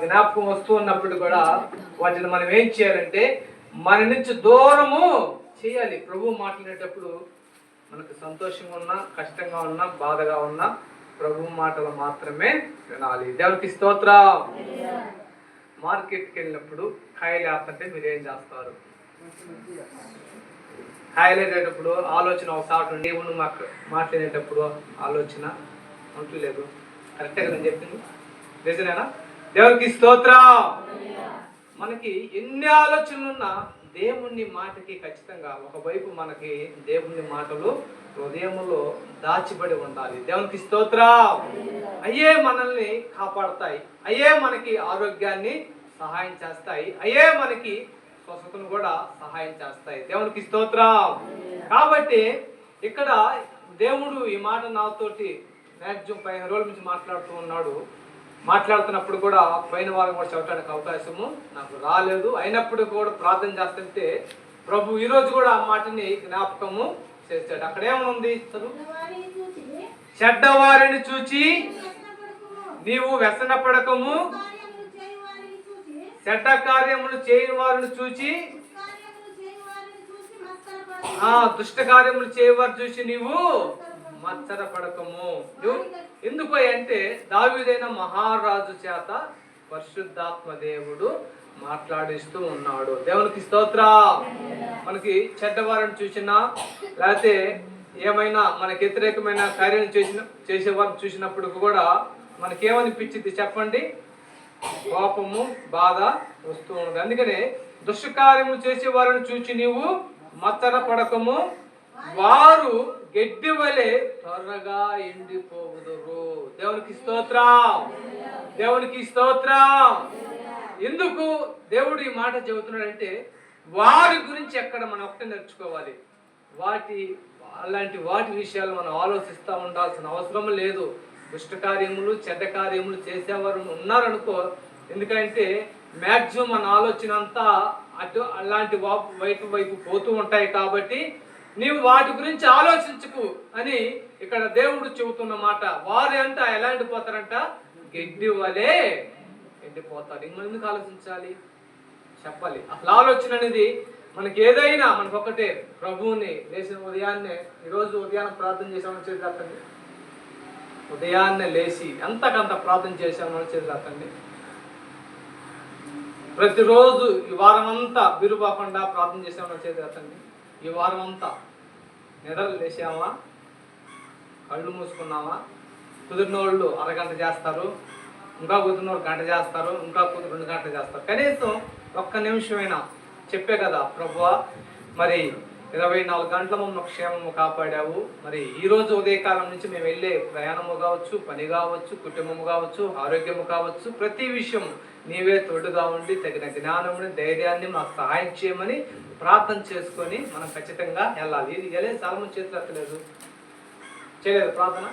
జ్ఞాపకం వస్తూ ఉన్నప్పుడు కూడా వాటిని మనం ఏం చేయాలంటే మన నుంచి దూరము చేయాలి. ప్రభు మాట్లాడేటప్పుడు మనకు సంతోషంగా ఉన్నా, కష్టంగా ఉన్నా, బాధగా ఉన్నా ప్రభు మాటలు మాత్రమే వినాలి. దేవునికి స్తోత్రం. మార్కెట్కి వెళ్ళినప్పుడు కాయలు వేస్తుంటే మీరు ఏం చేస్తారు? కాయలు వేసేటప్పుడు ఆలోచన ఒకసారి దేవుని మాట్లాడేటప్పుడు ఆలోచన ఉంటలేదు. కరెక్ట్గా నేను చెప్పింది నిజమేనా? దేవునికి స్తోత్రం. మనకి ఎన్ని ఆలోచనలున్నా దేవుని మాటకి ఖచ్చితంగా ఒకవైపు మనకి దేవుని మాటలు హృదయంలో దాచిబడి ఉండాలి. దేవునికి స్తోత్రం. అయ్యే మనల్ని కాపాడతాయి, అయ్యే మనకి ఆరోగ్యాన్ని సహాయం చేస్తాయి, అయ్యే మనకి స్వస్థతను కూడా సహాయం చేస్తాయి. దేవునికి స్తోత్రం. కాబట్టి ఇక్కడ దేవుడు ఈ మాట నాతోటి మ్యాక్సిమం 15 రోజుల నుంచి మాట్లాడుతూ ఉన్నాడు. మాట్లాడుతున్నప్పుడు కూడా పోయిన వారం కూడా చెప్పడానికి అవకాశము నాకు రాలేదు. అయినప్పుడు కూడా ప్రార్థన చేస్తుంటే ప్రభు ఈరోజు కూడా ఆ మాటని జ్ఞాపకము చేశాడు. అక్కడ ఏమనుంది? చెడ్డవారిని చూచి నీవు వ్యసనపడకము, చెడ్డ కార్యములు చేయని వారిని చూచి, దుష్ట కార్యములు చేయవారు చూసి నీవు మత్సరపడకము. ఎందుకు అంటే దావీదైన మహారాజు చేత పరిశుద్ధాత్మ దేవుడు మాట్లాడిస్తూ ఉన్నాడు. దేవునికి స్తోత్రం. మనకి చెడ్డవారిని చూసినా లేకపోతే ఏమైనా మనకి వ్యతిరేకమైన కార్యాలు చేసేవారిని చూసినప్పుడు కూడా మనకేమనిపించింది చెప్పండి? కోపము, బాధ వస్తూ ఉంది. అందుకనే దుష్కార్యములు చేసే వారిని చూచి నీవు మత్సరపడకము, వారు గడ్డి వలె త్వరగా ఎండిపోవుదురు. దేవునికి స్తోత్రం. దేవునికి స్తోత్రం. ఎందుకు దేవుడు ఈ మాట చెబుతున్నాడంటే వారి గురించి ఎక్కడ మనం ఒకటే నేర్చుకోవాలి. అలాంటి వాటి విషయాలు మనం ఆలోచిస్తూ ఉండాల్సిన అవసరం లేదు. దుష్ట కార్యములు, చెడ్డ కార్యములు చేసేవారు ఉన్నారనుకో, ఎందుకంటే మ్యాక్సిమం మన ఆలోచన అంతా అలాంటి వైపు పోతూ ఉంటాయి. కాబట్టి నీవు వాటి గురించి ఆలోచించుకు అని ఇక్కడ దేవుడు చెబుతున్న మాట. వారి అంట ఎలా ఎండిపోతారంట? గడ్డి వలె ఎండిపోతారు. ఇంకెందుకు ఆలోచించాలి? చెప్పాలి. అసలు ఆలోచన అనేది మనకి ఏదైనా మనకొకటే, ప్రభువుని లేచిన ఉదయాన్నే, ఈరోజు ఉదయాన్నే ప్రార్థన చేసామని చేసి రాకండి. ఉదయాన్నే లేచి ఎంతకంత ప్రార్థన చేసామని చేసి రాకండి. ప్రతిరోజు ఈ వారం అంతా బిరుబాకుండా ప్రార్థన చేసామని చేసి రాకండి. ఈ వారం అంతా నిద్రలు లేచామా, కళ్ళు మూసుకున్నామా? కుదిరిన వాళ్ళు అరగంట చేస్తారు, ఇంకా కుదిరిన వాళ్ళు గంట చేస్తారు, ఇంకా కుదిరి 2 గంటలు చేస్తారు. కనీసం ఒక్క నిమిషమైనా చెప్పే కదా ప్రభువా, మరి 24 గంటల మమ్మల్ని క్షేమము కాపాడావు. మరి ఈరోజు ఉదయకాలం నుంచి మేము వెళ్ళే ప్రయాణము కావచ్చు, పని కావచ్చు, కుటుంబము కావచ్చు, ఆరోగ్యము కావచ్చు, ప్రతి విషయం నీవే తోడుగా ఉండి తగిన జ్ఞానముని, ధైర్యాన్ని మాకు సహాయం చేయమని ప్రార్థన చేసుకొని మనం ఖచ్చితంగా వెళ్ళాలి. ఇది వెళ్ళేది చాలా మంది చేతులు ఎత్తలేదు, చేయలేదు ప్రార్థన.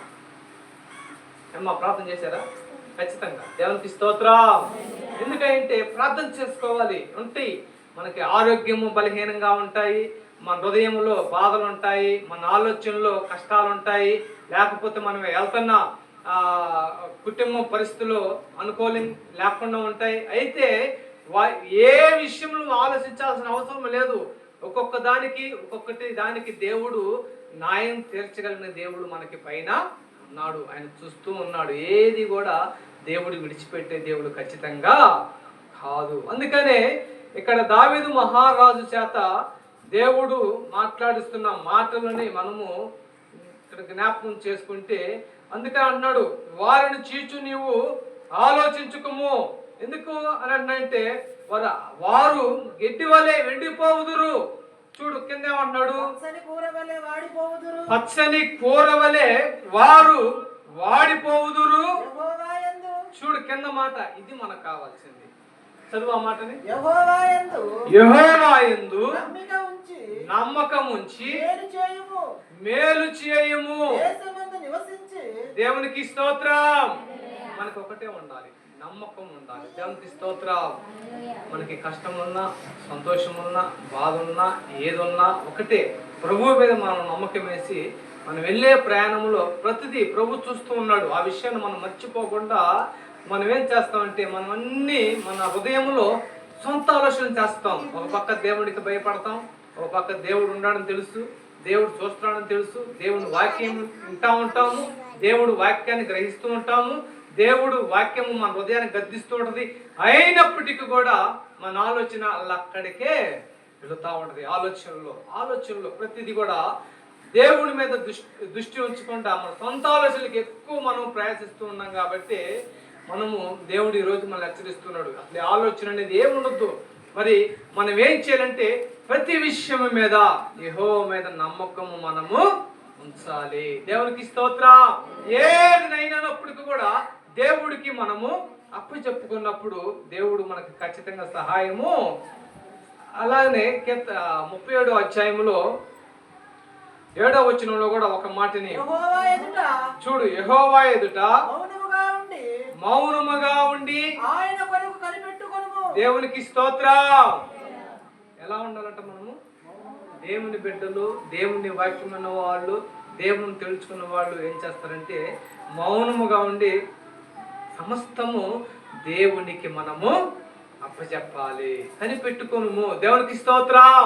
ఏమన్నా ప్రార్థన చేశారా? ఖచ్చితంగా. దేవునికి స్తోత్రం. ఎందుకంటే ప్రార్థన చేసుకోవాలి. ఉంటాయి మనకి ఆరోగ్యము బలహీనంగా ఉంటాయి, మన హృదయంలో బాధలు ఉంటాయి, మన ఆలోచనలో కష్టాలు ఉంటాయి, లేకపోతే మనం వెళ్తున్న కుటుంబ పరిస్థితులు అనుకూలం లేకుండా ఉంటాయి. అయితే ఏ విషయంలో ఆలోచించాల్సిన అవసరం లేదు. ఒక్కొక్కటి దానికి దేవుడు న్యాయం తీర్చగలిగిన దేవుడు మనకి పైన ఉన్నాడు. ఆయన చూస్తూ ఉన్నాడు. ఏది కూడా దేవుడు విడిచిపెట్టే దేవుడు ఖచ్చితంగా కాదు. అందుకనే ఇక్కడ దావీదు మహారాజు చేత దేవుడు మాట్లాడిస్తున్న మాటలని మనము ఇక్కడ జ్ఞాపకం చేసుకుంటే, అందుకని అన్నాడు వారిని చీచు నీవు ఆలోచించుకుము. ఎందుకు అని అంటే వారు గడ్డి వలె ఎండిపోవుదురు. చూడు కింద ఏమన్నాడు? పచ్చని కూర వలె వారు వాడిపోవుదురు. చూడు కింద మాట. ఇది మనకు కావాల్సింది. చదువు ఆ మాటని. యెహోవా యందు నమ్మకం ఉంచి మేలు చేయము. దేవునికి స్తోత్రం. మనకు ఒకటే ఉండాలి, నమ్మకం ఉండాలి. దేవునికి స్తోత్రం. మనకి కష్టం ఉన్నా, సంతోషం ఉన్నా, బాధ ఉన్నా, ఏదున్నా ఒకటే, ప్రభువు మీద మనం నమ్మకం వేసి మనం వెళ్ళే ప్రయాణంలో ప్రతిదీ ప్రభు చూస్తూ ఉన్నాడు. ఆ విషయాన్ని మనం మర్చిపోకుండా మనం ఏం చేస్తామంటే మనం అన్ని మన హృదయంలో సొంత ఆలోచనలు చేస్తాం. ఒక పక్క దేవుడికి భయపడతాం, ఒక పక్క దేవుడు ఉన్నాడని తెలుసు, దేవుడు చూస్తున్నాడని తెలుసు, దేవుని వాక్యం వింటా ఉంటాము, దేవుడు వాక్యాన్ని గ్రహిస్తూ ఉంటాము, దేవుడు వాక్యము మన హృదయాన్ని గద్దిస్తూ ఉంటుంది. అయినప్పటికీ కూడా మన ఆలోచన అక్కడికే వెళుతూ ఉంటుంది. ఆలోచనలో ప్రతిదీ కూడా దేవుడి మీద దృష్టి ఉంచకుండా మన సొంత ఆలోచనలకు ఎక్కువ మనం ప్రయాసిస్తూ ఉన్నాం. కాబట్టి మనము దేవుడు ఈరోజు మనల్ని హెచ్చరిస్తున్నాడు, అసలు ఆలోచన అనేది ఏముండద్దు. మరి మనం ఏం చేయాలంటే ప్రతి విషయం మీద యెహోవా మీద నమ్మకము మనము ఉంచాలి. దేవునికి స్తోత్రం. ఏదినైనప్పటికీ కూడా దేవుడికి మనము అప్పు చెప్పుకున్నప్పుడు దేవుడు మనకి ఖచ్చితంగా సహాయము. అలాగనే 37వ అధ్యాయంలో 7వ వచనంలో కూడా ఒక మాటని చూడు, యెహోవా ఎదుట మౌనముగా ఉండి ఆయన కొరకు కనిపెట్టుకొనుము. దేవునికి స్తోత్రం. ఎలా ఉండాలంట మనము? దేవుని బిడ్డలు, దేవుని వాక్యం ఉన్న వాళ్ళు, దేవుని తెలుసుకున్న వాళ్ళు ఏం చేస్తారంటే మౌనముగా ఉండి సమస్తము దేవునికి మనము అప్పచెప్పాలి. కనిపెట్టుకొనుము. దేవునికి స్తోత్రం.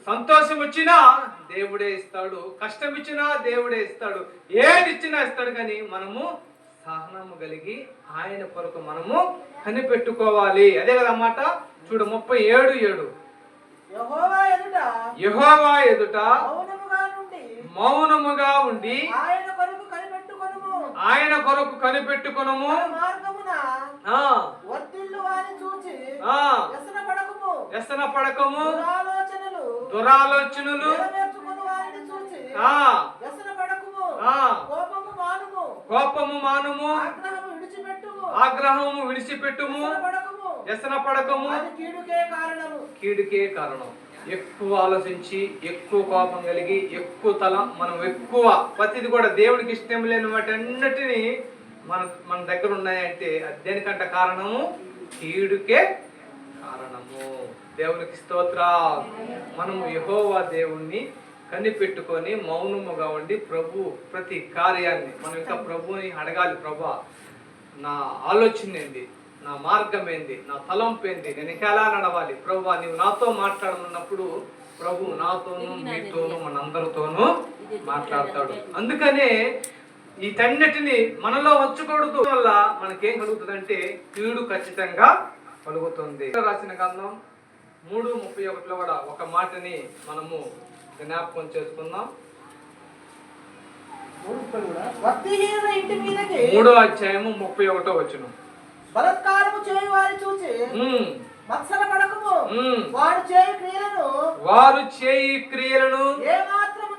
సంతోషం వచ్చినా దేవుడే ఇస్తాడు, కష్టం ఇచ్చినా దేవుడే ఇస్తాడు, ఏది ఇచ్చినా ఇస్తాడు. కానీ మనము సహనము కలిగి ఆయన కొరకు మనము కనిపెట్టుకోవాలి. అదే కదా అన్నమాట. చూడు 37:7 యెహోవా ఎదుట మౌనముగా ఉండి ఆయన కొరకు కనిపెట్టుకొనుము. వ్యసన పడకము, దురాలోచనలు, కోపము మానుము, ఆగ్రహము విడిచిపెట్టుము, వ్యసన పడకము. కీడుకే కారణం. ఎక్కువ ఆలోచించి, ఎక్కువ కోపం కలిగి, ఎక్కువ మనం ఎక్కువ ప్రతిది కూడా దేవుడికి ఇష్టం లేని వాటి అన్నిటినీ మన దగ్గర ఉన్నాయంటే దేనికంట కారణము? కీడుకే కారణము. దేవునికి స్తోత్రం. మనము యెహోవా దేవుణ్ణి కనిపెట్టుకొని మౌనముగా ఉండి ప్రతి కార్యాన్ని మనం ఇంకా ప్రభువుని అడగాలి. ప్రభా, నా ఆలోచన ఏంది, నా మార్గం ఏంది, నా తలంపు ఏంది, నేను ఇంకా ఎలా నడవాలి? ప్రభా, నీవు నాతో మాట్లాడమన్నప్పుడు ప్రభు నాతోనూ మీతోనూ మనందరితోనూ మాట్లాడతాడు. అందుకనే వీటన్నిటిని మనలో వచ్చకూడదు వల్ల మనకేం కలుగుతుందంటే కీడు ఖచ్చితంగా కలుగుతుంది. రాసిన గ్రంథం 3:31లో కూడా ఒక మాటని మనము జ్ఞాపకం చేసుకుందాం. 3వ అధ్యాయము 31వ వచనం. బలాత్కారము చేయు వారి చూచి మత్సర పడకము. వారు చేయి క్రియలను ఏ మాత్రము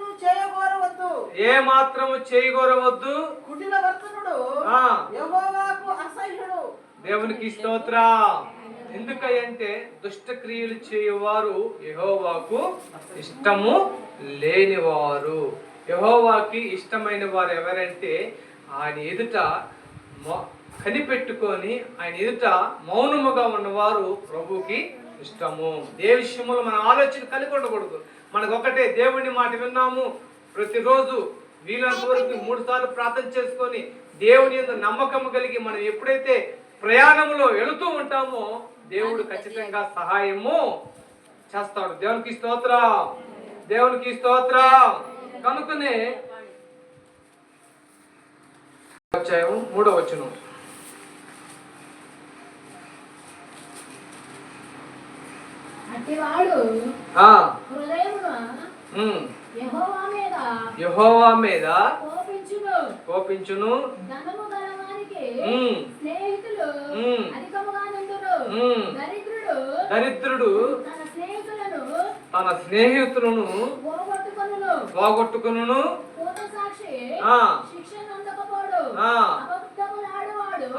చేయగోరవద్దు. కుటిల వర్తనుడు యెహోవాకు అసహ్యుడు. దేవునికి స్తోత్రం. ఎందుకంటే దుష్ట క్రియలు చేయవారు యెహోవాకు ఇష్టము లేనివారు. యెహోవాకి ఇష్టమైన వారు ఎవరంటే ఆయన ఎదుట కనిపెట్టుకొని ఆయన ఎదుట మౌనముగా ఉన్నవారు ప్రభుకి ఇష్టము. ఏ విషయంలో మన ఆలోచన కలిగి ఉండకూడదు. మనకు ఒకటే దేవుని మాట విన్నాము, ప్రతిరోజు వీలైనంత వరకు 3 సార్లు ప్రార్థన చేసుకొని దేవుని యందు నమ్మకము కలిగి మనం ఎప్పుడైతే ప్రయాణంలో వెళుతూ ఉంటామో దేవుడు ఖచ్చితంగా సహాయము చేస్తాడు. దేవునికి స్తోత్రం. దేవునికి స్తోత్రం. కనుకనే 3వ వచనం. యెహోవా మీద కోపించును, దరిద్రుడు తన స్నేహితులను పోగొట్టుకొనును,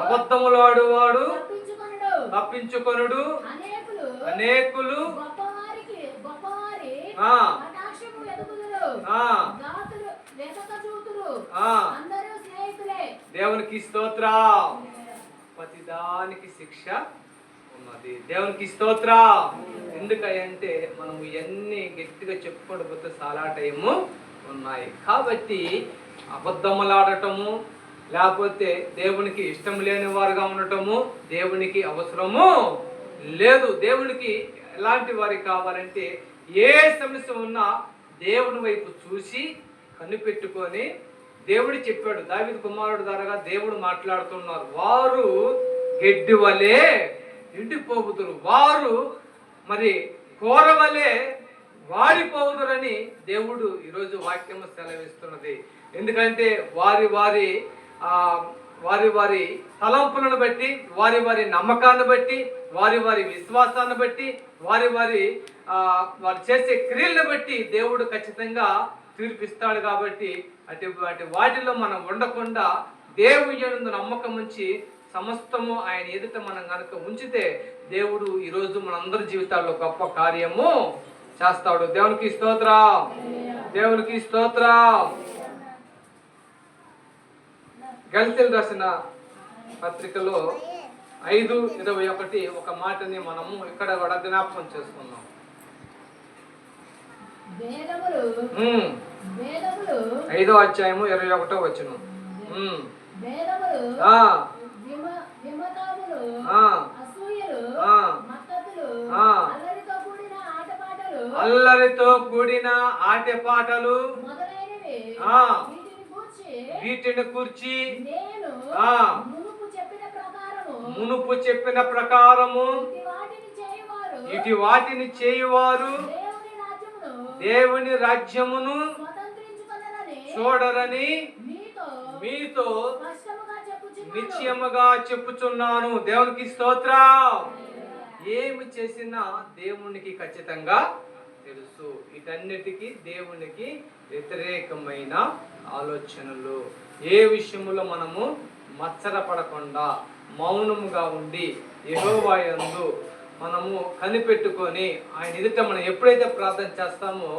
అబద్ధములాడువాడు తప్పించుకొనుడు. అనేకులు దేవునికి స్తోత్రం. ప్రతిదానికి శిక్ష ఉన్నది. దేవునికి స్తోత్రం. ఎందుకంటే మనము ఎన్ని గట్టిగా చెప్పుకుంటూ పోతే చాలా టైము ఉన్నాయి. కాబట్టి అబద్ధములాడటము, లేకపోతే దేవునికి ఇష్టం లేని వారుగా ఉండటము దేవునికి అవసరము లేదు. దేవునికి ఎలాంటి వారి కావాలంటే ఏ సమస్య ఉన్నా దేవుని వైపు చూసి కనిపెట్టుకొని, దేవుడు చెప్పాడు దావీదు కుమారుడు ద్వారా దేవుడు మాట్లాడుతున్నారు, వారు గెడ్డి వలె ఎండిపోవుదురు, వారు మరి కూర వలె వాడిపోవుదురని దేవుడు ఈరోజు వాక్యము సెలవిస్తున్నది. ఎందుకంటే వారి వారి తలంపులను బట్టి, వారి నమ్మకాన్ని బట్టి, వారి విశ్వాసాన్ని బట్టి, వారు చేసే క్రియలను బట్టి దేవుడు ఖచ్చితంగా తీర్పిస్తాడు. కాబట్టి అటు వాటిలో మనం ఉండకుండా దేవుని యందు నమ్మకం ఉంచి సమస్తము ఆయన ఎదుట మనం కనుక ఉంచితే దేవుడు ఈరోజు మనందరి జీవితాల్లో గొప్ప కార్యము చేస్తాడు. దేవునికి స్తోత్రం, దేవునికి స్తోత్రం. గలతీయులకు రాసిన పత్రికలో 5:21 ఒక మాటని మనము ఇక్కడ కూడా జ్ఞాపకం చేసుకున్నాం. 5వ అధ్యాయము 21వ వచనం. అల్లరితో కూడిన ఆటపాటలు వీటిని కూర్చి మునుపు చెప్పిన ప్రకారము ఇటు వాటిని చేయువారు దేవుని రాజ్యమును చూడరని మీతో నిశ్చయముగా చెప్పుచున్నాను. దేవునికి స్తోత్రం. ఏమి చేసినా దేవునికి ఖచ్చితంగా తెలుసు. వీటన్నిటికీ దేవునికి వ్యతిరేకమైన ఆలోచనలు. ఏ విషయంలో మనము మత్సరపడకుండా మౌనముగా ఉండి యెహోవా యందు మనము కనిపెట్టుకొని ఆయన ఎదుట మనం ఎప్పుడైతే ప్రార్థన చేస్తామో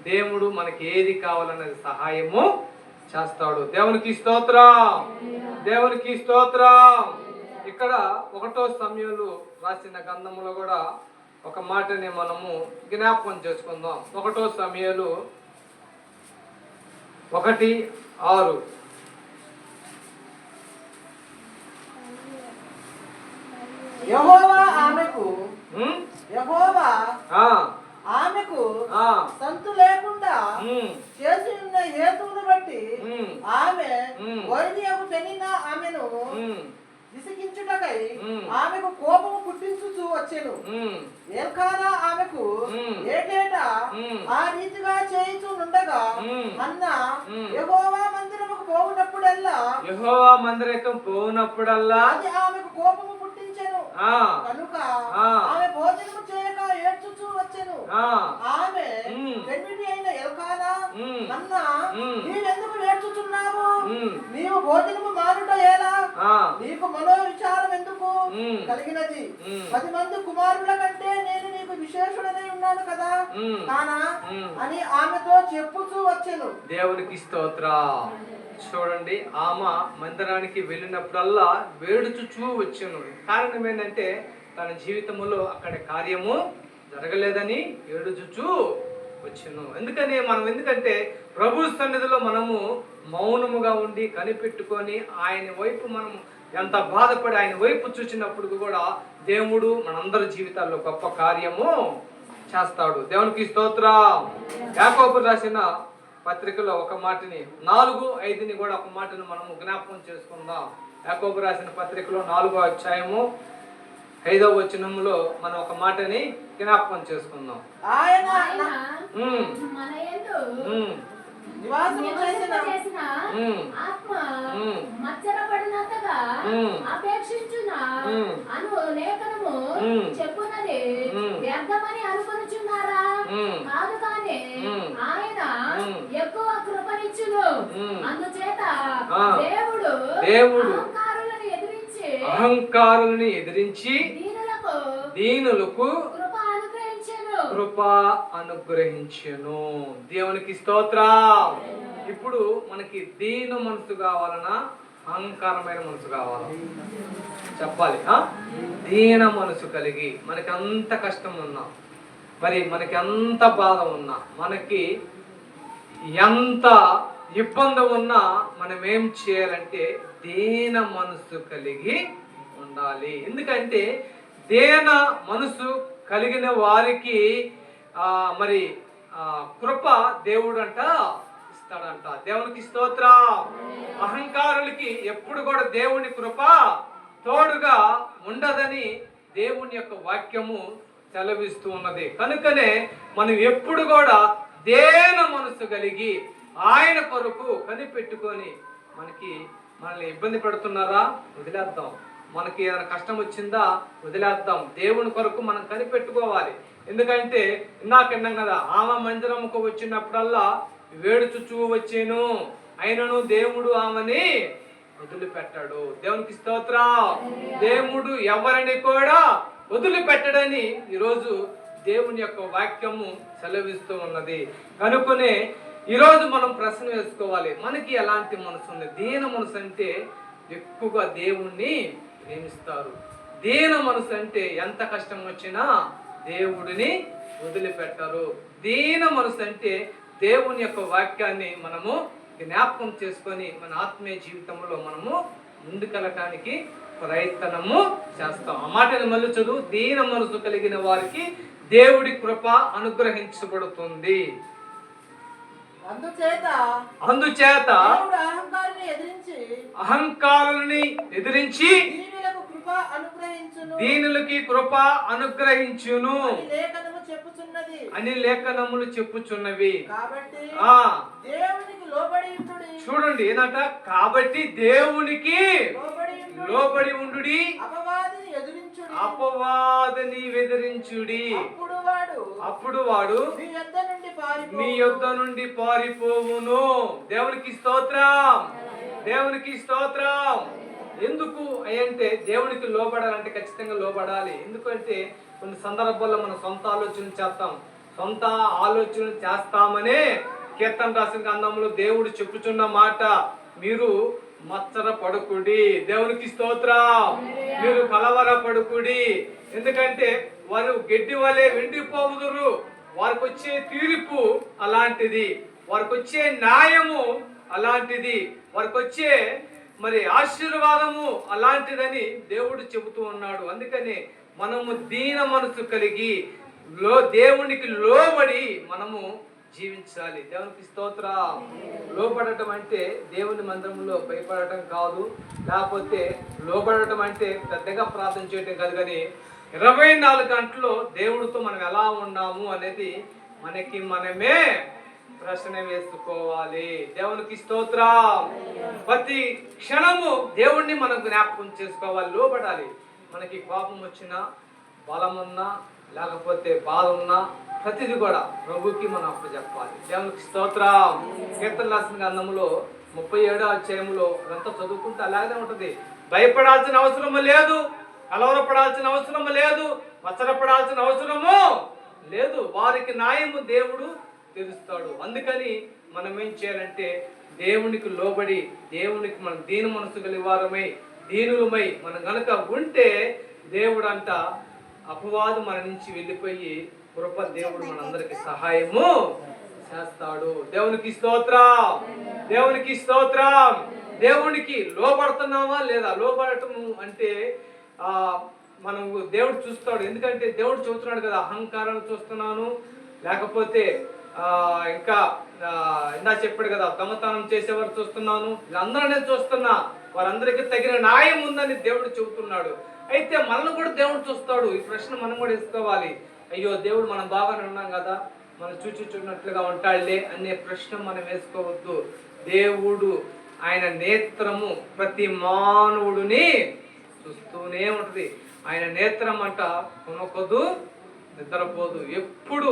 దేవుడు మనకి ఏది కావాలనేది సహాయము చేస్తాడు. దేవునికి స్తోత్రం, దేవునికి స్తోత్రం. ఇక్కడ 1వ సమూయేలు రాసిన గ్రంథములో కూడా ఒక మాటని మనము జ్ఞాపకం చేసుకుందాం. 1వ సమూయేలు 1:6. యెహోవా ఆమెకు సంతు లేకుండా చేసి ఉన్న హేతువును బట్టి ఆమె వైద్యము పెనిన ఆమెను విసిగించుటకై ఆమెకు కోపము పుట్టించుచూ వచ్చెను. ఎల్కానా ఆమెకు ఏటేటా ఆ రీతిగా చేయుచుండగా హన్నా యెహోవా మందిరముకు పోవునప్పుడల్లా అది ఆమెకు కోపము పుట్టించెను. కనుక ఆమె భోజనము చేయక ఏడ్చుచూ వచ్చెను. ఆమె పెన్నిటి అయిన ఎల్కానా హన్నా, నీవెందుకు ఏడ్చుచున్నావు? నీవు భోజనము మానుట ఎలా? నీకు మనో విచారం ఎందుకు కలిగినది? 10 మంది కుమారుల కంటే నేను నీకు విశేషుడనై ఉన్నాను కదా కానా అని ఆమెతో చెప్పుతూ వచ్చెను. దేవునికి స్తోత్రం. చూడండి, ఆమె మందిరానికి వెళ్ళినప్పుడల్లా వేడుచుచూ వచ్చాను. కారణం ఏంటంటే తన జీవితంలో అక్కడ కార్యము జరగలేదని ఏడుచుచూ వచ్చాను. ఎందుకంటే ప్రభు సన్నిధిలో మనము మౌనముగా ఉండి కనిపెట్టుకొని ఆయన వైపు మనం ఎంత బాధపడి ఆయన వైపు చూసినప్పుడు కూడా దేవుడు మనందరి జీవితాల్లో గొప్ప కార్యము చేస్తాడు. దేవునికి స్తోత్రం. యాకోబు రాసిన పత్రికలో ఒక మాటని 4:5 కూడా ఒక మాటను మనము జ్ఞాపకం చేసుకుందాం. యాకోబు రాసిన పత్రికలో 4వ అధ్యాయము 5వ వచనంలో మనం ఒక మాటని జ్ఞాపకం చేసుకుందాం. ఆయన నివాసము చేసిన ఆత్మ మచ్చరపడినంతగా అపేక్షించున అను లేఖనము చెప్పున్నది వ్యర్థమని అనుకొనుచున్నారా? కాదు కానీ ఆయన ఎక్కువ కృపనిచ్చును. అందుచేత దేవుడు అహంకారులను ఎదిరించి దీనులకు కృప అనుగ్రహించెను. దేవునికి స్తోత్రం. ఇప్పుడు మనకి దీన మనసు కావాలన్నా అహంకారమైన మనసు కావాలా? చెప్పాలి. దీన మనసు కలిగి మనకి అంత కష్టం ఉన్నా, మరి మనకి ఎంత బాధ ఉన్నా, మనకి ఎంత ఇబ్బంది ఉన్నా మనం ఏం చేయాలంటే దీన మనసు కలిగి ఉండాలి. ఎందుకంటే దీన మనసు కలిగిన వారికి మరి కృప దేవుడు అంట ఇస్తాడంట. దేవునికి స్తోత్రం. అహంకారులకి ఎప్పుడు కూడా దేవుని కృప తోడుగా ఉండదని దేవుని యొక్క వాక్యము సెలవిస్తూ ఉన్నది. కనుకనే మనం ఎప్పుడు కూడా దీన మనసు కలిగి ఆయన కొరకు కనిపెట్టుకొని మనల్ని ఇబ్బంది పెడుతున్నారా వదిలేద్దాం. మనకి ఏదైనా కష్టం వచ్చిందా వదిలేద్దాం. దేవుని కొరకు మనం కనిపెట్టుకోవాలి. ఎందుకంటే ఇందాకన్నాం కదా, ఆమె మందిరముకు వచ్చినప్పుడల్లా వేడుచుచూ వచ్చాను, అయినను దేవుడు ఆమెని వదిలిపెట్టాడు. దేవునికి స్తోత్రం. దేవుడు ఎవరిని కూడా వదిలిపెట్టడని ఈరోజు దేవుని యొక్క వాక్యము సెలవిస్తూ ఉన్నది. కనుకనే ఈరోజు మనం ప్రశ్న వేసుకోవాలి, మనకి ఎలాంటి మనసు ఉంది? దీన మనసు అంటే ఎక్కువగా దేవుణ్ణి ప్రేమిస్తారు. దీన మనసు అంటే ఎంత కష్టం వచ్చినా దేవుడిని వదిలిపెట్టరు. దీన మనసు అంటే దేవుని యొక్క వాక్యాన్ని మనము జ్ఞాపకం చేసుకొని మన ఆత్మీయ జీవితంలో మనము ముందుకెళ్ళటానికి ప్రయత్నము చేస్తాం. ఆ మాటని మళ్ళీ చదువు. దీన మనసు కలిగిన వారికి దేవుడి కృప అనుగ్రహించబడుతుంది. అందుచేత అహంకారుల్ని ఎదిరించి దీనులకి కృప అనుగ్రహించును అని లేఖనములు చెప్పుచున్నవి. చూడండి ఏంటంట, కాబట్టి దేవునికి లోబడి ఉండుడి, అపవాదిని ఎదిరించుడి, అప్పుడు వాడు మీ యొద్ద నుండి పారిపోవును. దేవునికి స్తోత్రం. దేవునికి స్తోత్రం. ఎందుకు అంటే దేవునికి లోబడాలంటే ఖచ్చితంగా లోబడాలి. ఎందుకంటే కొన్ని సందర్భాల్లో మనం సొంత ఆలోచనలు చేస్తాం, సొంత ఆలోచనలు చేస్తామనే కీర్తన రాసిన గ్రంథంలో దేవుడు చెప్పుచున్న మాట, మీరు మత్సర పడుకుడి. దేవునికి స్తోత్రం. మీరు కలవర పడుకుడి. ఎందుకంటే వారు గడ్డి వలె వెండిపోవుదురు. వారికి వచ్చే తీర్పు అలాంటిది, వారికి వచ్చే న్యాయము అలాంటిది, వారికి వచ్చే మరి ఆశీర్వాదము అలాంటిదని దేవుడు చెబుతూ ఉన్నాడు. అందుకని మనము దీన మనసు కలిగి దేవునికి లోబడి మనము జీవించాలి. దేవునికి స్తోత్రం. లోబడటం అంటే దేవుని మందిరంలో భయపడటం కాదు, లేకపోతే లోబడటం అంటే పెద్దగా ప్రార్థన చేయటం కాదు, కానీ 24 గంటలు దేవుడితో మనం ఎలా ఉన్నాము అనేది మనమే ప్రశ్న వేసుకోవాలి. దేవునికి స్తోత్రం. ప్రతి క్షణము దేవుణ్ణి మనం జ్ఞాపకం చేసుకోవాలి, లోబడాలి. మనకి కోపం వచ్చినా, బలం ఉన్నా, లేకపోతే బాధ ఉన్నా, ప్రతిది కూడా ప్రభుకి మనం అప్పచెప్పాలి. దేవునికి స్తోత్రం. కీర్తన రాసిన గ్రంథంలో 37వ అధ్యాయంలో అదంతా చదువుకుంటే అలాగే ఉంటుంది. భయపడాల్సిన అవసరము లేదు, కలవరపడాల్సిన అవసరము లేదు, మత్సరపడాల్సిన అవసరము లేదు. వారికి న్యాయము దేవుడు తెలుస్తాడు. అందుకని మనం ఏం చేయాలంటే దేవునికి లోబడి, దేవునికి మనం దీన మనసు గల వారమై, దీనులమై మనం గనక ఉంటే దేవుడు అంట అపవాదు మన నుంచి వెళ్ళిపోయి కృప దేవుడు మనందరికి సహాయము చేస్తాడు. దేవునికి స్తోత్రం. దేవునికి స్తోత్రం. దేవునికి లోబడుతున్నావా లేదా? లోబడటము అంటే మనం దేవుడు చూస్తాడు. ఎందుకంటే దేవుడు చూస్తున్నాడు కదా, అహంకారాన్ని చూస్తున్నాను, లేకపోతే ఇంకా ఇందా చెప్పాడు కదా, దొంగతనం చేసేవారు చూస్తున్నాను, వీళ్ళందరూ నేను చూస్తున్నా, వారందరికీ తగిన న్యాయం ఉందని దేవుడు చెబుతున్నాడు. అయితే మనల్ని కూడా దేవుడు చూస్తాడు. ఈ ప్రశ్న మనం కూడా వేసుకోవాలి. అయ్యో దేవుడు మనం బాగానే ఉన్నాం కదా, మనం చూచున్నట్లుగా ఉంటాడులే అనే ప్రశ్న మనం వేసుకోవద్దు. దేవుడు ఆయన నేత్రము ప్రతి మానవుడిని చూస్తూనే ఉంటది. ఆయన నేత్రం అంట కొనకొదు, నిద్రపోదు. ఎప్పుడు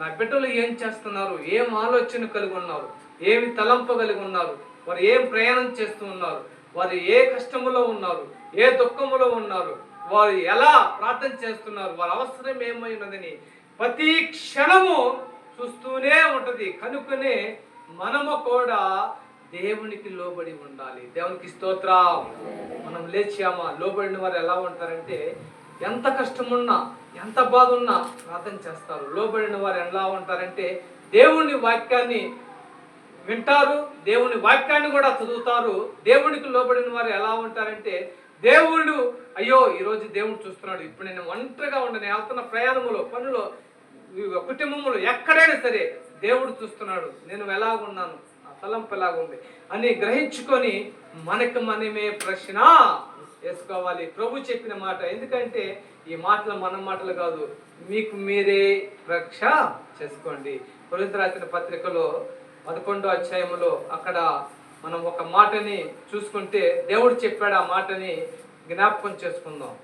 నా బిడ్డలు ఏం చేస్తున్నారు, ఏం ఆలోచన కలిగి ఉన్నారు, ఏమి తలంపు కలిగి ఉన్నారు, వారు ఏం ప్రయాణం చేస్తూ ఉన్నారు, వారు ఏ కష్టములో ఉన్నారు, ఏ దుఃఖములో ఉన్నారు, వారు ఎలా ప్రార్థన చేస్తున్నారు, వారి అవసరం ఏమైనదని ప్రతి క్షణము చూస్తూనే ఉంటది. కనుకనే మనము కూడా దేవునికి లోబడి ఉండాలి. దేవునికి స్తోత్రం. మనం లేచామా, లోబడిన వారు ఎలా ఉంటారంటే ఎంత కష్టమున్నా, ఎంత బాధ ఉన్నా ప్రార్థన చేస్తారు. లోబడిన వారు ఎలా ఉంటారంటే దేవుని వాక్యాన్ని వింటారు, దేవుని వాక్యాన్ని కూడా చదువుతారు. దేవునికి లోబడిన వారు ఎలా ఉంటారంటే, దేవుడు అయ్యో ఈరోజు దేవుడు చూస్తున్నాడు, ఇప్పుడు నేను ఒంటరిగా ఉండను, నేను వెళ్తున్న ప్రయాణములో, పనులో, కుటుంబంలో ఎక్కడైనా సరే దేవుడు చూస్తున్నాడు, నేను ఎలాగున్నాను, ఆ తలంపు ఎలాగుంది అని గ్రహించుకొని మనకు మనమే ప్రశ్న వేసుకోవాలి. ప్రభు చెప్పిన మాట, ఎందుకంటే ఈ మాటలు మన మాటలు కాదు, మీకు మీరే పరీక్ష చేసుకోండి. కొరింథీయులకు రాసిన పత్రికలో 11వ అధ్యాయంలో అక్కడ మనం ఒక మాటని చూసుకుంటే దేవుడు చెప్పాడు, ఆ మాటని జ్ఞాపకం చేసుకుందాం.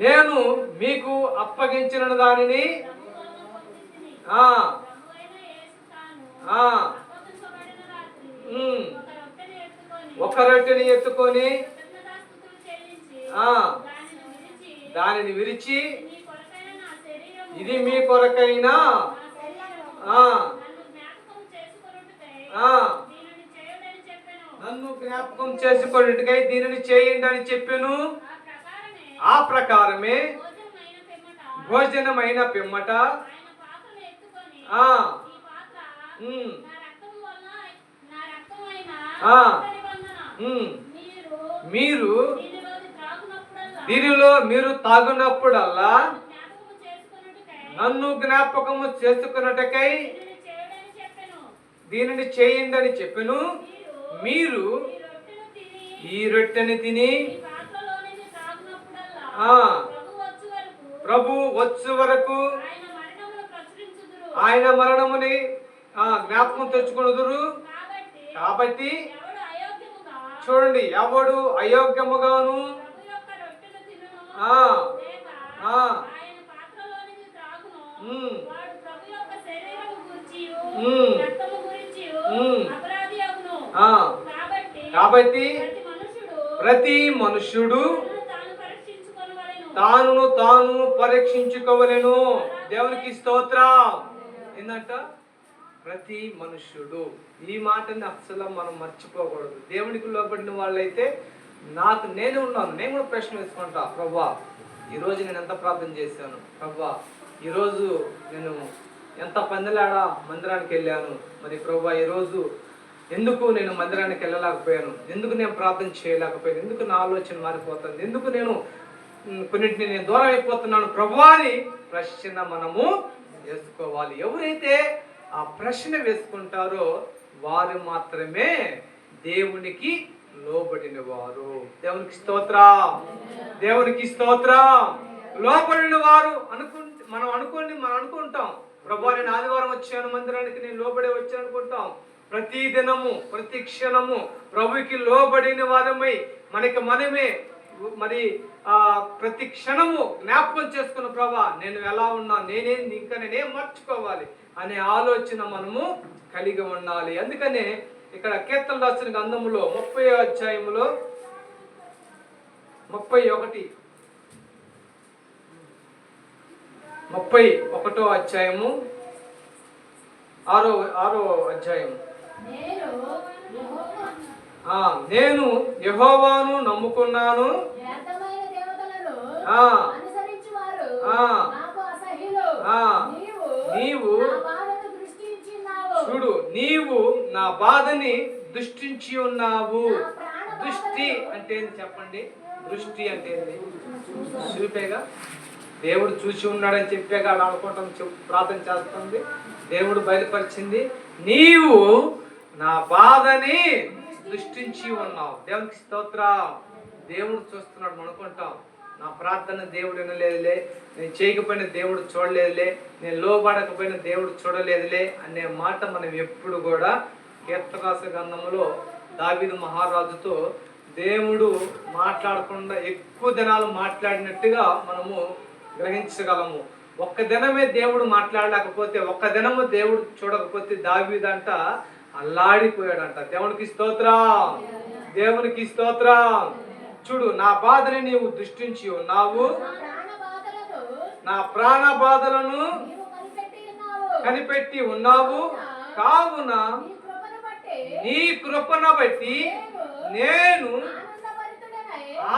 నేను మీకు అప్పగించిన దానిని ఒక రొట్టెని ఎత్తుకొని దానిని విరిచి, ఇది మీ కొరకైనా నన్ను జ్ఞాపకం చేసుకున్నట్టుకై దీనిని చేయండి అని చెప్పాను. ఆ ప్రకారమే భోజనమైన పిమ్మట మీరు దీనిలో మీరు తాగునప్పుడల్లా నన్ను జ్ఞాపకము చేసుకున్నట్టుకై దీనిని చేయండి అని చెప్పాను. మీరు ఈ రొట్టెని తిని ప్రభు వచ్చు వరకు ఆయన మరణముని జ్ఞాపకం తెచ్చుకొనుదురు. కాబట్టి చూడండి, ఎవడు అయోగ్యముగాను కాబట్టి ప్రతి మనుష్యుడు తాను తాను పరీక్షించుకోవలెను. దేవునికి స్తోత్రం. ఏంటంట? ప్రతి మనుష్యుడు. ఈ మాటని అసలు మనం మర్చిపోకూడదు. దేవునికి లోబడిన వాళ్ళైతే, నేను ఉన్నాను, నేను కూడా ప్రశ్న వేసుకుంటా, ప్రభువా ఈరోజు నేను ఎంత ప్రార్థన చేశాను, ప్రభువా ఈరోజు నేను ఎంత పందిలాడా మందిరానికి వెళ్ళాను, మరి ప్రభువా ఈరోజు ఎందుకు నేను మందిరానికి వెళ్ళలేకపోయాను, ఎందుకు నేను ప్రార్థన చేయలేకపోయాను, ఎందుకు నా ఆలోచన మారిపోతుంది, ఎందుకు నేను కొన్నింటిని నేను దూరం అయిపోతున్నాను ప్రభువా అని ప్రశ్న మనము వేసుకోవాలి. ఎవరైతే ఆ ప్రశ్న వేసుకుంటారో వారు మాత్రమే దేవునికి లోబడిన వారు. దేవునికి స్తోత్రం, దేవునికి స్తోత్రం. లోబడిన వారు మనం అనుకుంటాం, ప్రభువా నేను ఆదివారం వచ్చాను మందిరానికి, నేను లోబడి వచ్చాను అనుకుంటాం. ప్రతి దినము ప్రతి క్షణము ప్రభుకి లోబడిన వారమై మనకి మనమే మరి ప్రతి క్షణము జ్ఞాపకం చేసుకున్న ప్రభా నేను ఎలా ఉన్నా, నేనేం మర్చిపోవాలి అనే ఆలోచన మనము కలిగి ఉండాలి. అందుకనే ఇక్కడ కీర్తన రాసిన గ్రంథములో 30వ అధ్యాయములో 31వ అధ్యాయము 6వ అధ్యాయం. నేను యెహోవాను నమ్ముకున్నాను, నీవు చూడు, నీవు నా బాధని దృష్టించి ఉన్నావు. దృష్టి అంటే ఏంటి చెప్పండి? దృష్టి అంటే ఏంటి? చూపేగా, దేవుడు చూసి ఉన్నాడని చెప్పాగా అనుకుంటాం, ప్రార్థన చేస్తుంది, దేవుడు బయలుపరిచింది. నీవు నా బాధని దృష్టించి ఉన్నావు. దేవునికి స్తోత్రం. దేవుడు చూస్తున్నాడు అనుకుంటాం, నా ప్రార్థన దేవుడు వినలేదులే, నేను చేయకపోయినా దేవుడు చూడలేదులే, నేను లోబడకపోయినా దేవుడు చూడలేదులే అనే మాట మనం ఎప్పుడు కూడా కీర్తన రాసిన గ్రంథంలో దావీదు మహారాజుతో దేవుడు మాట్లాడకుండా ఎక్కువ దినాలు మాట్లాడినట్టుగా మనము గ్రహించగలము. ఒక్క దినమే దేవుడు మాట్లాడలేకపోతే, ఒక్క దినము దేవుడు చూడకపోతే దావీదంట అల్లాడిపోయాడంట. దేవునికి స్తోత్రం, దేవునికి స్తోత్రం. చూడు, నా బాధని నీవు దృష్టించి ఉన్నావు, నా ప్రాణ బాధలను కనిపెట్టి ఉన్నావు, కావున నీ కృపను బట్టి నేను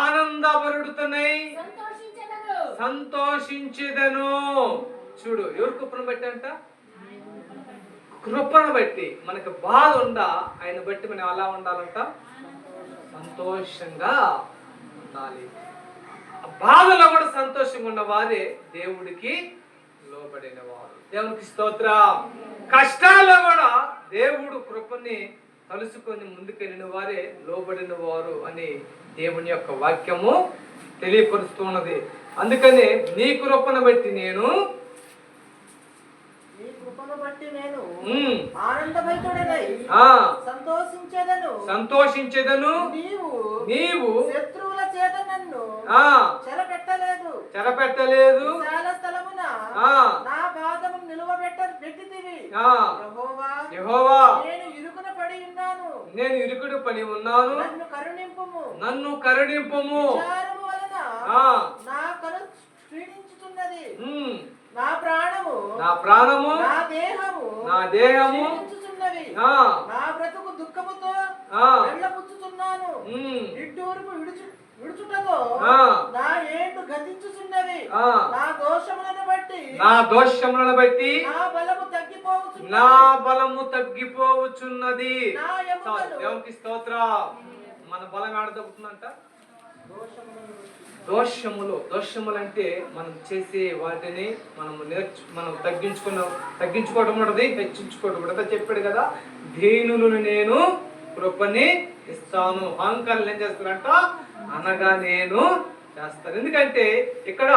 ఆనందభరితుడనై సంతోషించెదను. చూడు, ఎవరి కృపను బట్టి అంట? కృపను బట్టి మనకు బాధ ఉందా ఆయన బట్టి మనం ఎలా ఉండాలంట? సంతోషంగా ఉండాలి. బాధలో కూడా సంతోషంగా ఉన్న వారే దేవుడికి లోబడిన వారు. దేవునికి స్తోత్రం. కష్టాల్లో కూడా దేవుడు కృపని కలుసుకొని ముందుకెళ్ళిన వారే లోబడిన వారు అని దేవుని యొక్క వాక్యము తెలియపరుస్తున్నది. అందుకని నీ కృపను బట్టి నేను సంతోషించేదను. నీవు శత్రువుల చేత నన్ను చెరపెట్టలేదు. నా పాదమును నిలువబెట్టితివి. యెహోవా నేను ఇరుకున పడి ఉన్నాను. నేను ఇరుకుడు పడి ఉన్నాను. నన్ను కరుణింపుము. నా కను క్షీణించుతున్నది. నా ప్రాణము నా దేహము నా బ్రతుకు దుఃఖముతో వెళ్ళపుచ్చుతున్నాను. నిట్టూర్పు విడుచుటతో నా ఏండు గతించుచున్నవి. నా దోషములను బట్టి నా బలము తగ్గిపోవచ్చున్నది. దేవునికి స్తోత్రం. మన బలం ఆడ తగ్గుతుందంట. దోషములు అంటే మనం చేసే వాటిని మనం తగ్గించుకోవడం ఉంటుంది, హెచ్చించుకోవడం ఉంటుంది. చెప్పాడు కదా, దీనులను నేను కృపని ఇస్తాను. అహంకారాలు ఏం చేస్తారంట? అనగా నేను చేస్తాను. ఎందుకంటే ఇక్కడ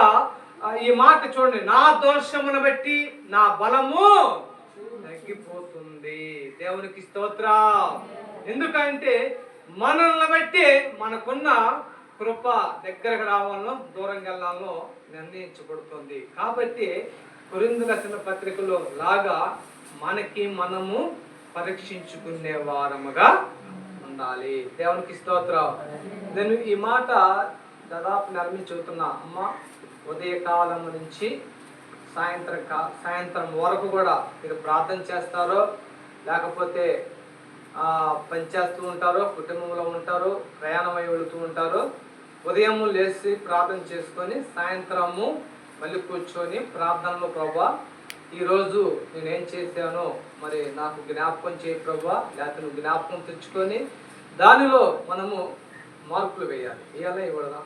ఈ మాట చూడండి, నా దోషమును బట్టి నా బలము తగ్గిపోతుంది. దేవునికి స్తోత్రం. ఎందుకంటే మనల్ని బట్టి మనకున్న కృప దగ్గరకు రావాలో దూరంగా వెళ్ళాలో నిర్ణయించబడుతుంది. కాబట్టి కొరింథీ రాసిన పత్రికలో లాగా మనకి మనము పరీక్షించుకునే వారముగా ఉండాలి. దేవునికి స్తోత్రం. నేను ఈ మాట దాదాపు నెల చెబుతున్నా. అమ్మ, ఉదయకాలం నుంచి సాయంత్రం వరకు కూడా మీరు ప్రార్థన చేస్తారో లేకపోతే పని చేస్తూ ఉంటారో, కుటుంబంలో ఉంటారో, ప్రయాణమై వెళుతూ ఉంటారో, ఉదయము లేచి ప్రార్థన చేసుకొని సాయంత్రము మళ్ళీ కూర్చొని ప్రార్థనలో, ప్రభా ఈరోజు నేనేం చేశానో మరి నాకు జ్ఞాపకం చేయి ప్రభా, లేకపోతే నువ్వు జ్ఞాపకం తెచ్చుకొని దానిలో మనము మార్కులు వేయాలి. వేయాలా ఇవ్వదా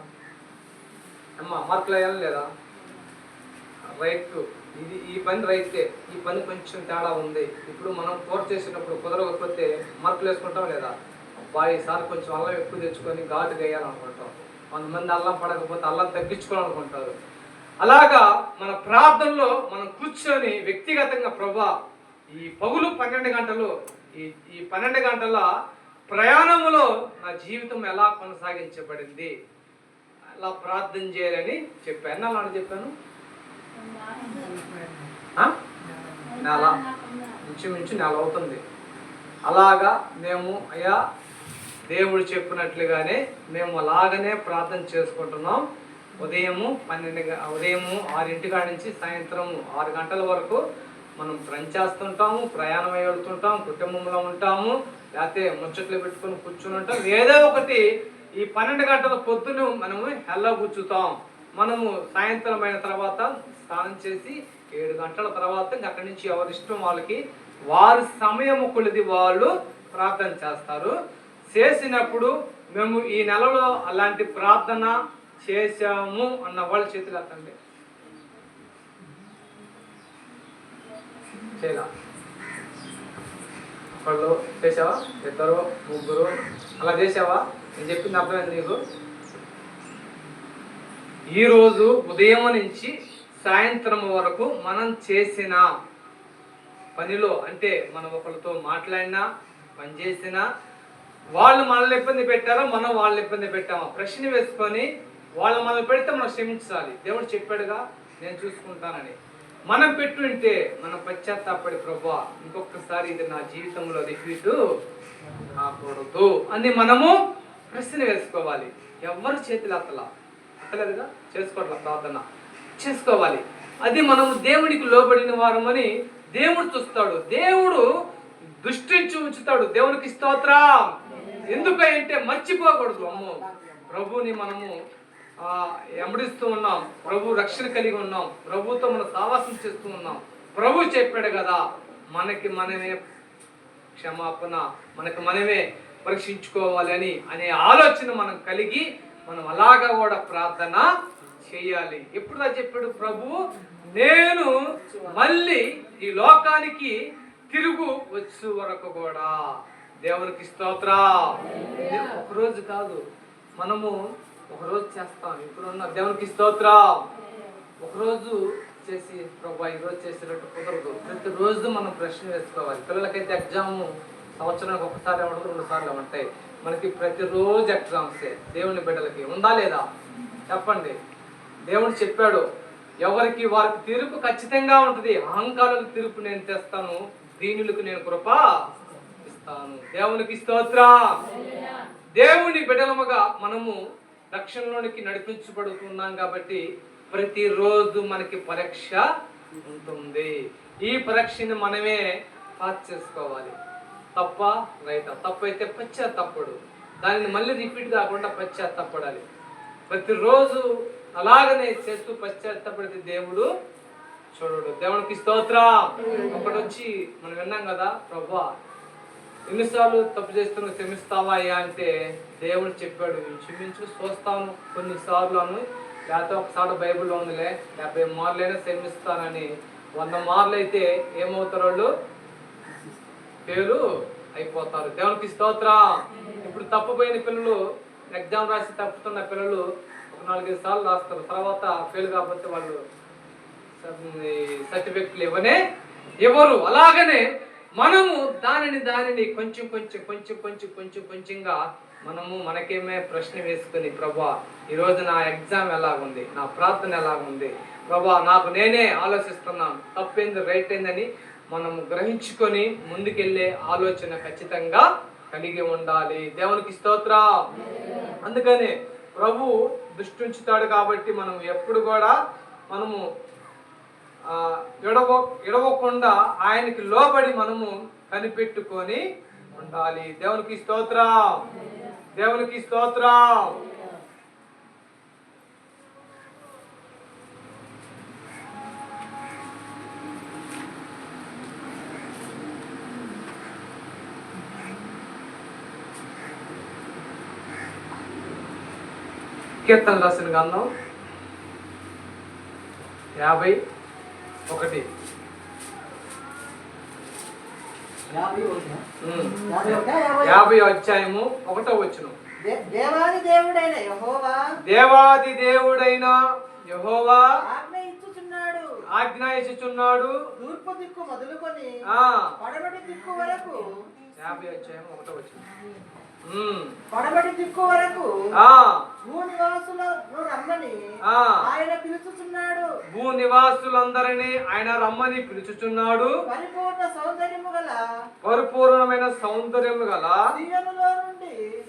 అమ్మా? మార్కులు వేయాలి లేదా? రైట్, ఈ పని రైతే, ఈ పని కొంచెం తేడా ఉంది. ఇప్పుడు మనం కూర చేసేటప్పుడు కుదరకపోతే మార్కులు వేసుకుంటాం లేదా? అబ్బాయి ఈసారి కొంచెం అల్లం ఎక్కువ తెచ్చుకొని ఘాటు వేయాలనుకుంటాం. కొంతమంది అల్లం పడకపోతే అల్లం తగ్గించుకోవాలనుకుంటారు. అలాగా మన ప్రార్థనలో మనం కూర్చొని వ్యక్తిగతంగా, ప్రభా ఈ పగులు 12 గంటలు, ఈ 12 గంటల ప్రయాణములో నా జీవితం ఎలా కొనసాగించబడింది, అలా ప్రార్థన చేయాలని చెప్పాను. ఎన్నాళ్ళు చెప్పాను? నెల, ఇంచుమించు నెల అవుతుంది. అలాగా మేము అయ్యా దేవుడు చెప్పినట్లుగానే మేము అలాగనే ప్రార్థన చేసుకుంటున్నాం. ఉదయము 6 కాడ నుంచి సాయంత్రం 6 గంటల వరకు మనం పని చేస్తుంటాము, ప్రయాణం అయి వెళ్తుంటాం, కుటుంబంలో ఉంటాము, లేకపోతే ముచ్చట్లు పెట్టుకొని కూర్చుని ఉంటాం. ఏదో ఒకటి ఈ 12 గంటల పొద్దున మనము హెల్లబుచ్చుతాం. మనము సాయంత్రం అయిన తర్వాత స్నానం చేసి 7 గంటల తర్వాత అక్కడి నుంచి ఎవరి ఇష్టం వాళ్ళకి, వారి సమయం కొలిది వాళ్ళు ప్రార్థన చేస్తారు. చేసినప్పుడు మేము ఈ నెలలో అలాంటి ప్రార్థన చేశాము అన్న వాళ్ళ చేతులు ఎత్తండి. చేయలా? ఒకళ్ళు చేసావా? 2, 3 అలా చేసావా? నేను చెప్పింది అర్థమైంది నీకు? ఈరోజు ఉదయం నుంచి సాయంత్రం వరకు మనం చేసిన పనిలో, అంటే మనం ఒకరితో మాట్లాడినా, పని చేసినా, వాళ్ళు మనల్ని ఇబ్బంది పెట్టారో మనం వాళ్ళని ఇబ్బంది పెట్టామా ప్రశ్న వేసుకొని, వాళ్ళు మనల్ని పెడితే మనం క్షమించాలి. దేవుడు చెప్పాడుగా నేను చూసుకుంటానని. మనం పెట్టుంటే మనం పశ్చాత్తాపడి, ప్రభువా ఇంకొకసారి ఇది నా జీవితంలో రిపీట్ కాకూడదు అని మనము ప్రశ్న వేసుకోవాలి. ఎవరు చేతులు అత్తలేదుగా చేసుకోవట్లా, ప్రార్థన చేసుకోవాలి. అది మనము దేవుడికి లోబడిన వారమని దేవుడు చూస్తాడు. దేవుడు దృష్టించి ఉంచుతాడు. దేవునికి స్తోత్రం. ఎందుకంటే మర్చిపోకూడదు. అమ్మో, ప్రభుని మనము వెంబడిస్తూ ఉన్నాం, ప్రభు రక్షణ కలిగి ఉన్నాం, ప్రభుతో మనం సావాసం చేస్తూ ఉన్నాం. ప్రభు చెప్పాడు కదా, మనకి మనమే క్షమాపణ, మనకి మనమే పరీక్షించుకోవాలి అనే ఆలోచన మనం కలిగి మనం అలాగా కూడా ప్రార్థన చేయాలి. ఎప్పుడు చెప్పాడు ప్రభు, నేను మళ్ళీ ఈ లోకానికి తిరుగు వచ్చు వరకు కూడా. దేవునికి స్తోత్రం. ఒకరోజు కాదు, మనము ఒకరోజు చేస్తాం. ఇప్పుడున్న దేవునికి స్తోత్రం. ఒకరోజు చేసి ప్రభా ఈరోజు చేసేటట్టు కుదరదు. ప్రతిరోజు మనం ప్రశ్న వేసుకోవాలి. పిల్లలకైతే ఎగ్జామ్ సంవత్సరానికి ఒకసారి ఏమంటారు, 2 సార్లు ఏమంటాయి. మనకి ప్రతిరోజు ఎగ్జామ్సే. దేవుని బిడ్డలకి ఉందా లేదా చెప్పండి. దేవుడు చెప్పాడు, ఎవరికి వారికి తీర్పు ఖచ్చితంగా ఉంటుంది. అహంకారులకు తీర్పు నేను తెస్తాను, దీనులకు నేను కృప ఇస్తాను. దేవునికి స్తోత్రం. దేవుని బిడ్డలముగా మనము రక్షణలోనికి నడిపించబడుతున్నాం కాబట్టి ప్రతిరోజు మనకి పరీక్ష ఉంటుంది. ఈ పరీక్షని మనమే పాస్ చేసుకోవాలి. తప్ప రైటా? తప్పైతే పశ్చాత్తపడు, దానిని మళ్ళీ రిపీట్ కాకుండా పశ్చాత్తపడాలి. ప్రతిరోజు అలాగనే చేస్తూ పశ్చాత్తపడితే దేవుడు చూడడు. దేవునికి స్తోత్రం. ఒకటి వచ్చి మనం విన్నాం కదా, ప్రభా ఎన్నిసార్లు తప్పు చేస్తున్నా క్షమిస్తావా అయ్యా అంటే దేవుడు చెప్పాడు, క్షమించు చూస్తాను కొన్నిసార్లు అను, లేకపోతే ఒకసారి బైబిల్లో ఉందిలే 70 మార్లైనా క్షమిస్తానని. 100 మార్లు అయితే ఏమవుతారు, వాళ్ళు ఫెయిలు అయిపోతారు. దేవునికి స్తోత్రం. ఇప్పుడు తప్పుపోయిన పిల్లలు, ఎగ్జామ్ రాసి తప్పుతున్న పిల్లలు ఒక 4-5 సార్లు రాస్తారు. తర్వాత ఫెయిల్ కాకపోతే వాళ్ళు సర్టిఫికెట్లు ఇవ్వరు. అలాగనే మనము దానిని కొంచెంగా మనము మనకేమే ప్రశ్న వేసుకుని, ప్రభా ఈరోజు నా ఎగ్జామ్ ఎలాగుంది, నా ప్రార్థన ఎలాగుంది, ప్రభా నాకు నేనే ఆలోచిస్తున్నాను, తప్పేంది రైట్ అయిందని మనము గ్రహించుకొని ముందుకెళ్ళే ఆలోచన ఖచ్చితంగా కలిగి ఉండాలి. దేవునికి స్తోత్రం. అందుకని ప్రభు దృష్టి ఉంచుతాడు కాబట్టి మనం ఎప్పుడు కూడా మనము ఎడవకుండా ఆయనకి లోబడి మనము కనిపెట్టుకొని ఉండాలి. దేవునికి స్తోత్రం. దేవునికి స్తోత్రం. కీర్తన రాసిన గ్రంథం 51 50 అధ్యాయము 1వ వచనం. దేవాది దేవుడైన యెహోవా ఆజ్ఞ ఇచ్చుచున్నాడు. తూర్పు దిక్కు మొదలుకొని పడమటి దిక్కు వరకు 50 అధ్యాయం 1వ వచనం. పడమటి దిక్కు వరకు భూనివాసులను రమ్మని ఆయన పిలుచుచున్నాడు. భూనివాసులందరినీ ఆయన రమ్మని పిలుచుచున్నాడు. పరిపూర్ణమైన సౌందర్యము గల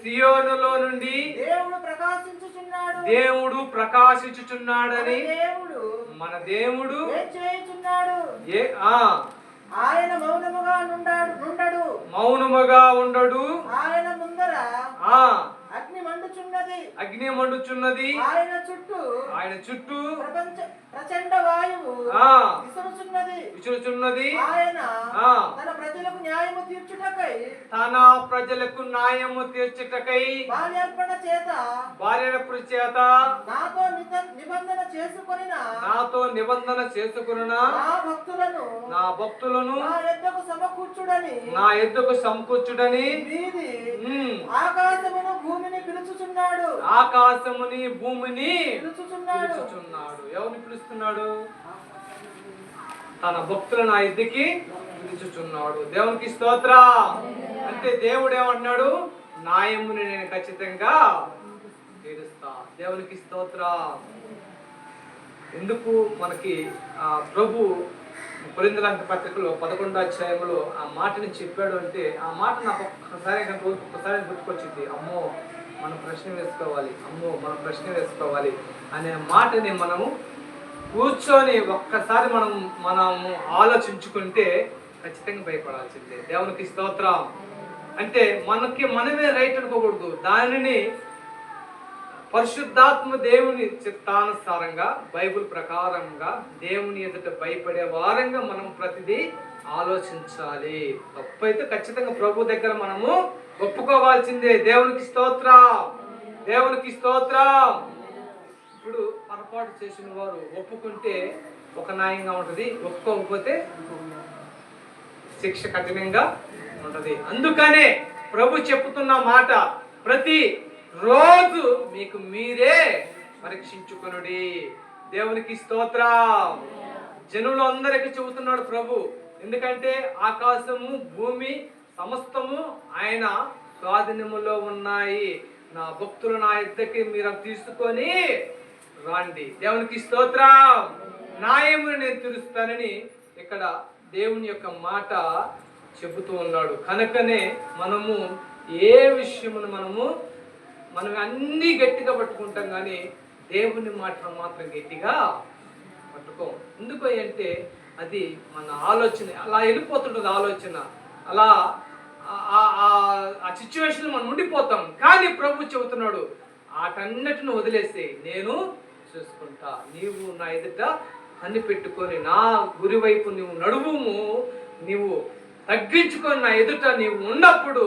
సియోనులో నుండి దేవుడు ప్రకాశించుచున్నాడని మన దేవుడు ఆయన మౌనముగా ఉండడు. ఆయన ముందర అగ్ని మండుచున్నది. ఆయన చుట్టూ ప్రచండ వాయువు విసురుచున్నది. ఆయన తన ప్రజలకు న్యాయము తీర్చుటకై బాల్యార్పణ చేత నాతో నిబంధన చేసుకొనిన నా భక్తులను నా యొద్దకు సమకూర్చుడని ఆకాశముని భూమిని పిలుచుచున్నాడు. ఎవరిని పిలుస్తున్నాడు? తన భక్తులను ఆ యొద్దకి పిలుచుచున్నాడు. దేవునికి స్తోత్రం. అంటే దేవుడు ఏమన్నాడు? న్యాయముని నేను ఖచ్చితంగా తీరుస్తా. దేవునికి స్తోత్రం. ఎందుకు మనకి ప్రభు కొరింథీయుల పత్రికలో 11వ అధ్యాయంలో ఆ మాటని చెప్పాడు అంటే, ఆ మాట నాకు ఒక్కసారి గుర్తుకొచ్చింది. అమ్మో మనం ప్రశ్న వేసుకోవాలి అనే మాటని మనము కూర్చొని ఒక్కసారి మనము ఆలోచించుకుంటే ఖచ్చితంగా భయపడాల్సిందే. దేవునికి స్తోత్రం. అంటే మనమే రైట్ అనుకోకూడదు. దానిని పరిశుద్ధాత్మ దేవుని చిత్తానుసారంగా బైబిల్ ప్రకారంగా దేవుని ఎదుట భయపడే వారంగా మనం ప్రతిదీ ఆలోచించాలి. తప్పైతే ఖచ్చితంగా ప్రభు దగ్గర మనము ఒప్పుకోవాల్సిందే. దేవునికి స్తోత్రం, దేవునికి స్తోత్రం. ఇప్పుడు పొరపాటు చేసిన వారు ఒప్పుకుంటే ఒక న్యాయంగా ఉంటుంది, ఒప్పుకోకపోతే శిక్ష కఠినంగా ఉంటుంది. అందుకనే ప్రభు చెప్పుతున్న మాట, ప్రతి రోజు మీకు మీరే పరీక్షించుకొనుడి. దేవునికి స్తోత్రం. జనులు అందరికీ చెబుతున్నాడు ప్రభు. ఎందుకంటే ఆకాశము భూమి సమస్తము ఆయన స్వాధీనములో ఉన్నాయి. నా భక్తులు నా యుద్ధకి మీరు తీసుకొని రండి. దేవునికి స్తోత్రం. న్యాయమును నేను తీరుస్తానని ఇక్కడ దేవుని యొక్క మాట చెబుతూ ఉన్నాడు. కనుకనే మనము ఏ విషయమును మనం అన్నీ గట్టిగా పట్టుకుంటాం, కానీ దేవుని మాటను మాత్రం గట్టిగా పట్టుకోం. ఎందుకు అంటే అది మన ఆలోచన అలా వెళ్ళిపోతుంటుంది. ఆలోచన అలా ఆ సిచ్యువేషన్ మనం ఉండిపోతాం. కానీ ప్రభు చెబుతున్నాడు, వాటన్నిటిని వదిలేసి నేను చూసుకుంటా. నీవు నా ఎదుట అన్ని పెట్టుకొని నా గురి వైపు నువ్వు నడువుము. నీవు తగ్గించుకొని నా ఎదుట నీవు ఉన్నప్పుడు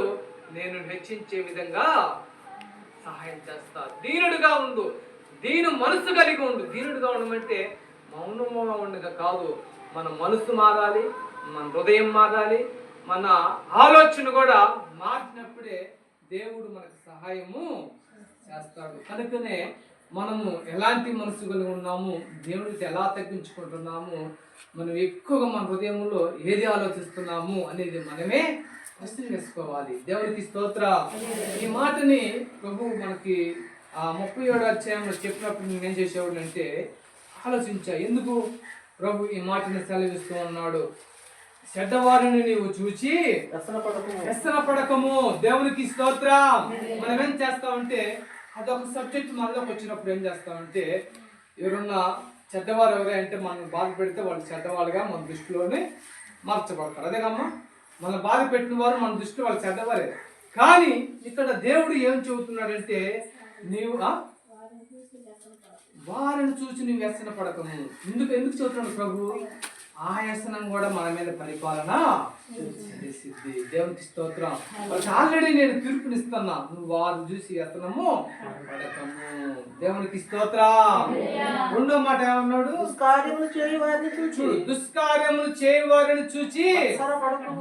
నేను హెచ్చించే విధంగా సహాయం చేస్తా. దీనుడుగా ఉండు, దీని మనసు కలిగి ఉండు. దీనుడుగా ఉండమంటే మౌనంగా ఉండగా కాదు, మన మనసు మారాలి, మన హృదయం మారాలి, మన ఆలోచన కూడా మార్చినప్పుడే దేవుడు మనకు సహాయము చేస్తాడు. కనుకనే మనము ఎలాంటి మనసు కలిగి ఉన్నాము, దేవుడికి ఎలా తగ్గించుకుంటున్నాము, మనం ఎక్కువగా మన హృదయంలో ఏది ఆలోచిస్తున్నాము అనేది మనమే ప్రశ్న వేసుకోవాలి. దేవుడికి స్తోత్రం. ఈ మాటని ప్రభు మనకి 37వ అధ్యాయంలో చెప్పినప్పుడు నేనేం చేసేవాడు అంటే ఆలోచించా, ఎందుకు ప్రభు ఈ మాటని సెలవిస్తూ ఉన్నాడు. చెడ్డవారిని నీవు చూచి వ్యసన పడకము. దేవునికి స్తోత్రం. మనం ఏం చేస్తామంటే అదొక సబ్జెక్ట్ మనలోకి వచ్చినప్పుడు ఏం చేస్తామంటే, ఎవరున్నా చెడ్డవారు ఎవరంటే మనం బాధ పెడితే వాళ్ళు చెడ్డవాళ్ళుగా మన దృష్టిలోనే మార్చబడతారు. అదేగమ్మా, మన బాధ పెట్టిన వారు మన దృష్టిలో వాళ్ళు చెడ్డవారే. కానీ ఇక్కడ దేవుడు ఏం చెబుతున్నాడంటే, నీవు వారిని చూసి నువ్వు వ్యసన పడకము. ఎందుకు చెబుతున్నాడు ప్రభు? ఆ వ్యసనం కూడా మన మీద పరిపాలన చేసిద్ది. దేవునికి స్తోత్రం. ఆల్రెడీ నేను తీర్పునిస్తున్నా, నువ్వు వారిని చూసి వ్యసనము పడకము. దేవునికి స్తోత్రం. రెండో మాట ఏమన్నాడు? దుష్కార్యములు చేయి వారిని చూచి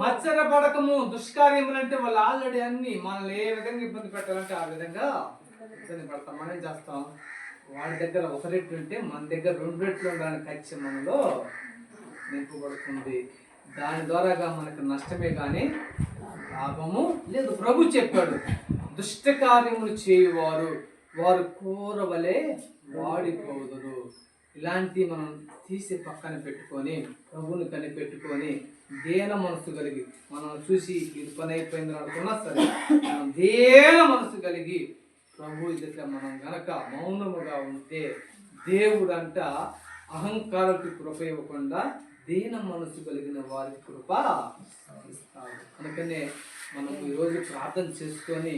మత్సర పడకము. దుష్కార్యములు అంటే వాళ్ళు ఆల్రెడీ అన్ని మనల్ని ఏ విధంగా ఇబ్బంది పెట్టాలంటే ఆ విధంగా ఇబ్బంది పడతాం. మనం ఏం చేస్తాం? వాడి దగ్గర 1 రెట్లు ఉంటే మన దగ్గర 2 రెట్లు ఉండడానికి ఖర్చు మనలో నింపబడుతుంది. దాని ద్వారాగా మనకు నష్టమే కానీ లాభము లేదు. ప్రభు చెప్పాడు, దుష్ట కార్యములు చేయువారు వారు కూరవలే వాడిపోదురు. ఇలాంటి మనం తీసి పక్కన పెట్టుకొని ప్రభువుని కనిపెట్టుకొని దేన మనసు కలిగి, మనం చూసి ఇది పని అయిపోయింది అనుకున్నా సరే, మనం దేన మనసు కలిగి ప్రభు ఎదుట మనం గనక మౌనముగా ఉంటే దేవుడంట అహంకారానికి కృప ఇవ్వకుండా దీన మనసు కలిగిన వారికి కృప ఇస్తాడు. అందుకనే మనం ఈరోజు ప్రార్థన చేసుకొని,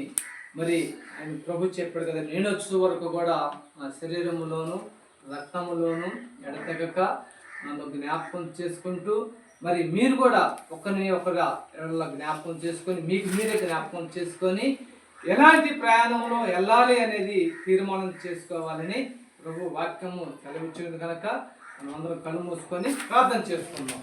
మరి ఆయన ప్రభు చెప్పాడు కదా, నేను వచ్చే వరకు కూడా నా శరీరములోను రక్తములోను ఎడతెగక నన్ను జ్ఞాపకం చేసుకుంటూ, మరి మీరు కూడా ఒకరిగా జ్ఞాపకం చేసుకొని మీకు మీరే జ్ఞాపకం చేసుకొని ఎలాంటి ప్రయాణంలో వెళ్ళాలి అనేది తీర్మానం చేసుకోవాలని ప్రభు వాక్యము సెలవిచ్చింది కనుక మనం అందరం కళ్ళు మూసుకొని ప్రార్థన చేసుకుందాం.